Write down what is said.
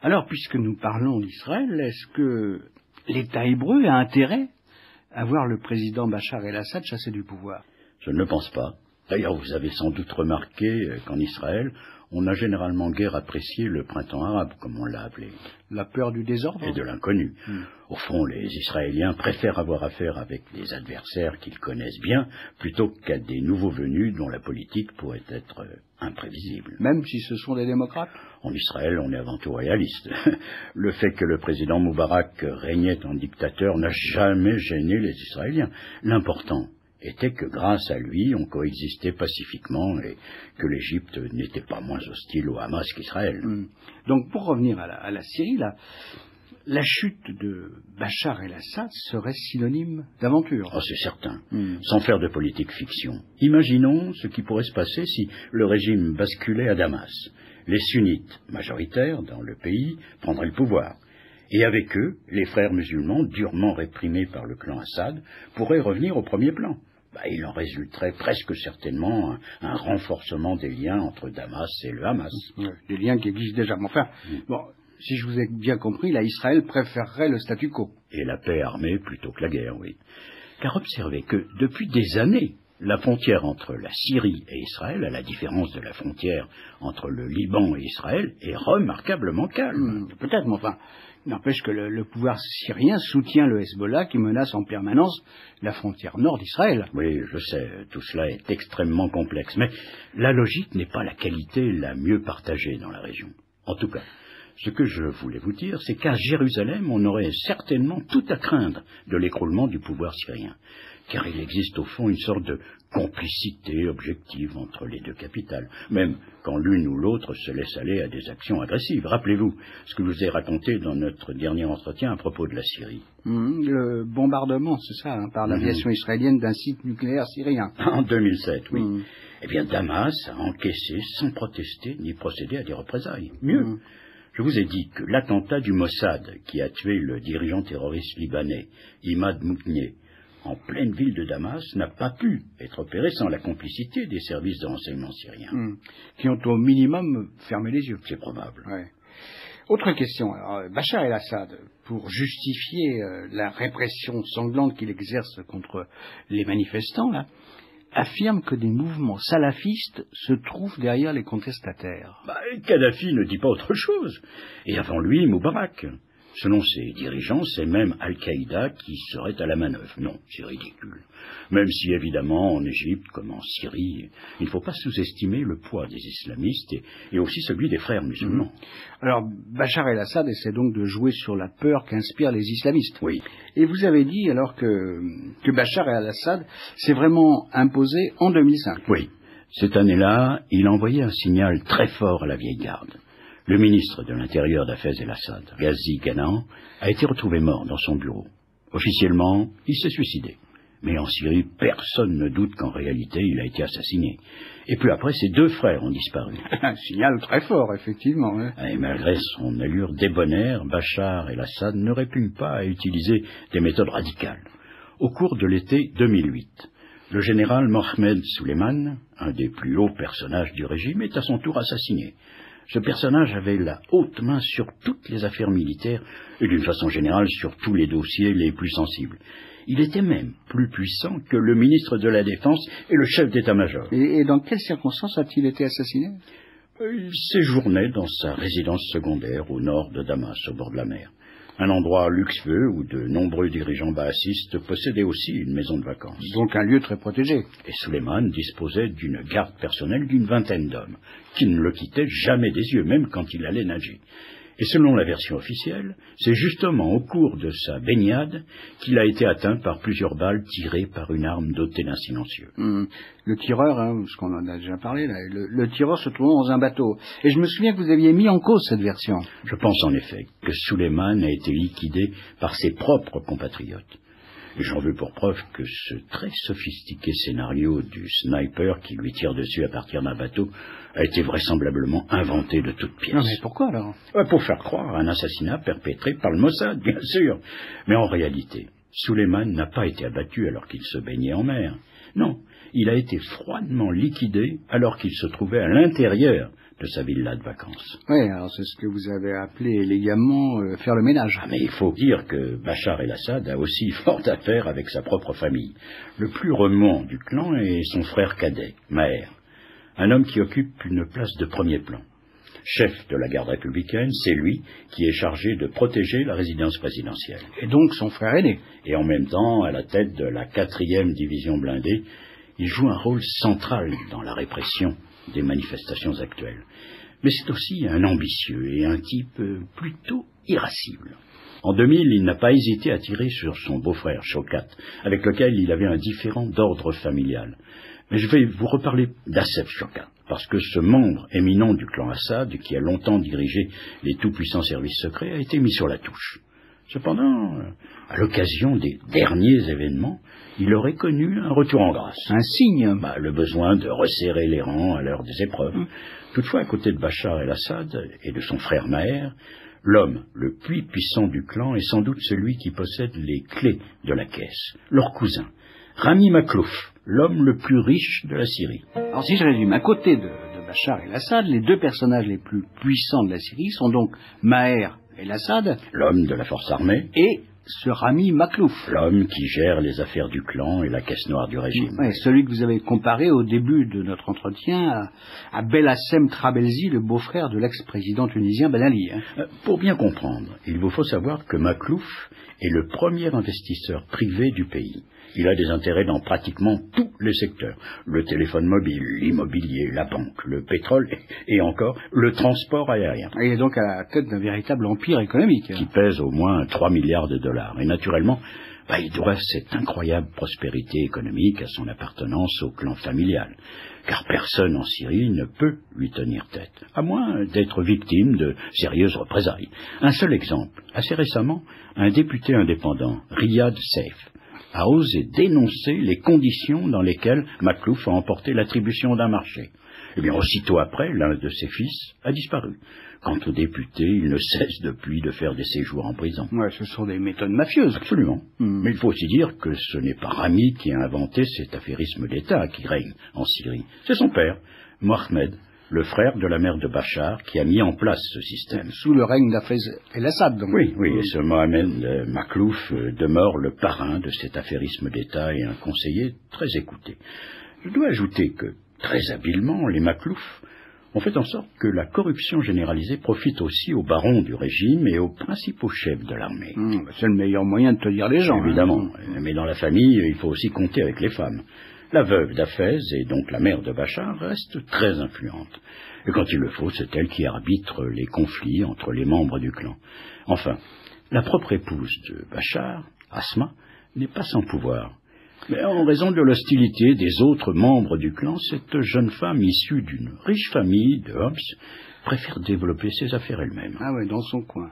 Alors, puisque nous parlons d'Israël, est-ce que l'État hébreu a intérêt à voir le président Bachar el-Assad chassé du pouvoir? Je ne le pense pas. D'ailleurs, vous avez sans doute remarqué qu'en Israël, on a généralement guère apprécié le printemps arabe, comme on l'a appelé. La peur du désordre? Et de l'inconnu. Au fond, les Israéliens préfèrent avoir affaire avec des adversaires qu'ils connaissent bien, plutôt qu'à des nouveaux venus dont la politique pourrait être imprévisible. Même si ce sont des démocrates? En Israël, on est avant tout réaliste. Le fait que le président Moubarak régnait en dictateur n'a jamais gêné les Israéliens. L'important était que grâce à lui, on coexistait pacifiquement et que l'Égypte n'était pas moins hostile au Hamas qu'Israël. Donc, pour revenir à la Syrie, la chute de Bachar el-Assad serait synonyme d'aventure. Oh, c'est certain, sans faire de politique fiction. Imaginons ce qui pourrait se passer si le régime basculait à Damas. Les sunnites, majoritaires dans le pays, prendraient le pouvoir. Et avec eux, les frères musulmans, durement réprimés par le clan Assad, pourraient revenir au premier plan. Il en résulterait presque certainement un renforcement des liens entre Damas et le Hamas. Des liens qui existent déjà. Mais enfin, si je vous ai bien compris, Israël préférerait le statu quo. Et la paix armée plutôt que la guerre, oui. Car observez que depuis des années, la frontière entre la Syrie et Israël, à la différence de la frontière entre le Liban et Israël, est remarquablement calme. Peut-être, mais enfin, n'empêche que le pouvoir syrien soutient le Hezbollah qui menace en permanence la frontière nord d'Israël. Oui, je sais, tout cela est extrêmement complexe, mais la logique n'est pas la qualité la mieux partagée dans la région. En tout cas, ce que je voulais vous dire, c'est qu'à Jérusalem, on aurait certainement tout à craindre de l'écroulement du pouvoir syrien, car il existe au fond une sorte de complicité objective entre les deux capitales, même quand l'une ou l'autre se laisse aller à des actions agressives. Rappelez-vous ce que je vous ai raconté dans notre dernier entretien à propos de la Syrie. Le bombardement, c'est ça, par l'aviation israélienne d'un site nucléaire syrien. En 2007, oui. Eh bien, Damas a encaissé sans protester ni procéder à des représailles. Mieux, je vous ai dit que l'attentat du Mossad qui a tué le dirigeant terroriste libanais, Imad Mouknieh, en pleine ville de Damas, n'a pas pu être opéré sans la complicité des services de renseignement syriens. Qui ont au minimum fermé les yeux. C'est probable. Ouais. Autre question. Alors, Bachar el-Assad, pour justifier la répression sanglante qu'il exerce contre les manifestants, affirme que des mouvements salafistes se trouvent derrière les contestataires. Kadhafi ne dit pas autre chose. Et avant lui, Moubarak. Selon ses dirigeants, c'est même Al-Qaïda qui serait à la manœuvre. Non, c'est ridicule. Même si, évidemment, en Égypte, comme en Syrie, il ne faut pas sous-estimer le poids des islamistes et aussi celui des frères musulmans. Alors, Bachar el-Assad essaie donc de jouer sur la peur qu'inspirent les islamistes. Oui. Et vous avez dit alors que Bachar el-Assad s'est vraiment imposé en 2005. Oui. Cette année-là, il a envoyé un signal très fort à la vieille garde. Le ministre de l'Intérieur d'Hafez el-Assad, Ghazi Canaan, a été retrouvé mort dans son bureau. Officiellement, il s'est suicidé. Mais en Syrie, personne ne doute qu'en réalité, il a été assassiné. Et puis après, ses deux frères ont disparu. Un signal très fort, effectivement. Et malgré son allure débonnaire, Bachar el-Assad ne répugne pas à utiliser des méthodes radicales. Au cours de l'été 2008, le général Mohamed Suleiman, un des plus hauts personnages du régime, est à son tour assassiné. Ce personnage avait la haute main sur toutes les affaires militaires et d'une façon générale sur tous les dossiers les plus sensibles. Il était même plus puissant que le ministre de la Défense et le chef d'état-major. Et dans quelles circonstances a-t-il été assassiné? Il séjournait dans sa résidence secondaire au nord de Damas, au bord de la mer. Un endroit luxueux où de nombreux dirigeants baassistes possédaient aussi une maison de vacances. Donc un lieu très protégé. Et Suleiman disposait d'une garde personnelle d'une vingtaine d'hommes, qui ne le quittaient jamais des yeux, même quand il allait nager. Et selon la version officielle, c'est justement au cours de sa baignade qu'il a été atteint par plusieurs balles tirées par une arme dotée d'un silencieux. Le tireur, parce qu'on en a déjà parlé, là, le tireur se trouvait dans un bateau. Et je me souviens que vous aviez mis en cause cette version. Je pense en effet que Suleiman a été liquidé par ses propres compatriotes. Et j'en veux pour preuve que ce très sophistiqué scénario du sniper qui lui tire dessus à partir d'un bateau a été vraisemblablement inventé de toutes pièces. Non mais pourquoi alors? Pour faire croire à un assassinat perpétré par le Mossad, bien sûr. Mais en réalité, Suleiman n'a pas été abattu alors qu'il se baignait en mer. Non, il a été froidement liquidé alors qu'il se trouvait à l'intérieur de sa villa de vacances. Oui, alors c'est ce que vous avez appelé élégamment faire le ménage. Ah, mais il faut dire que Bachar el-Assad a aussi fort à faire avec sa propre famille. Le plus remuant du clan est son frère cadet, Maher, un homme qui occupe une place de premier plan. Chef de la garde républicaine, c'est lui qui est chargé de protéger la résidence présidentielle. Et donc son frère aîné. Et en même temps, à la tête de la 4e division blindée, il joue un rôle central dans la répression des manifestations actuelles. Mais c'est aussi un ambitieux et un type plutôt irascible. En 2000, il n'a pas hésité à tirer sur son beau-frère Shokat, avec lequel il avait un différend d'ordre familial. Mais je vais vous reparler d'Assef Shokat, parce que ce membre éminent du clan Assad, qui a longtemps dirigé les tout-puissants services secrets, a été mis sur la touche. Cependant, à l'occasion des derniers événements, il aurait connu un retour en grâce. Un signe. Le besoin de resserrer les rangs à l'heure des épreuves. Toutefois, à côté de Bachar el-Assad et de son frère Maher, l'homme le plus puissant du clan est sans doute celui qui possède les clés de la caisse, leur cousin, Rami Maklouf, l'homme le plus riche de la Syrie. Alors si je résume, à côté de Bachar el-Assad, les deux personnages les plus puissants de la Syrie sont donc Maher el-Assad, l'homme de la force armée, et ce Rami Maklouf, l'homme qui gère les affaires du clan et la caisse noire du régime. Ouais, celui que vous avez comparé au début de notre entretien à Belhassem Trabelsi, le beau-frère de l'ex-président tunisien Ben Ali. Pour bien comprendre, il vous faut savoir que Maklouf est le premier investisseur privé du pays. Il a des intérêts dans pratiquement tous les secteurs. Le téléphone mobile, l'immobilier, la banque, le pétrole et encore le transport aérien. Il est donc à la tête d'un véritable empire économique. Qui pèse au moins 3 milliards de dollars. Et naturellement, il doit cette incroyable prospérité économique à son appartenance au clan familial. Car personne en Syrie ne peut lui tenir tête, à moins d'être victime de sérieuses représailles. Un seul exemple. Assez récemment, un député indépendant, Riyad Seif, a osé dénoncer les conditions dans lesquelles Maklouf a emporté l'attribution d'un marché. Eh bien, aussitôt après, l'un de ses fils a disparu. Quant au député, il ne cesse depuis de faire des séjours en prison. Ouais, ce sont des méthodes mafieuses. Absolument. Mais il faut aussi dire que ce n'est pas Rami qui a inventé cet affairisme d'État qui règne en Syrie. C'est son père, Mohamed, le frère de la mère de Bachar, qui a mis en place ce système. Sous le règne d'Hafez el-Assad, donc. Oui, et ce Mohamed Maklouf demeure le parrain de cet affairisme d'État et un conseiller très écouté. Je dois ajouter que, très habilement, les Maklouf ont fait en sorte que la corruption généralisée profite aussi aux barons du régime et aux principaux chefs de l'armée. C'est le meilleur moyen de tenir les gens. Évidemment, mais dans la famille, il faut aussi compter avec les femmes. La veuve d'Hafez, et donc la mère de Bachar, reste très influente. Et quand il le faut, c'est elle qui arbitre les conflits entre les membres du clan. Enfin, la propre épouse de Bachar, Asma, n'est pas sans pouvoir. Mais en raison de l'hostilité des autres membres du clan, cette jeune femme issue d'une riche famille de Homs préfère développer ses affaires elle-même. Ah ouais, dans son coin.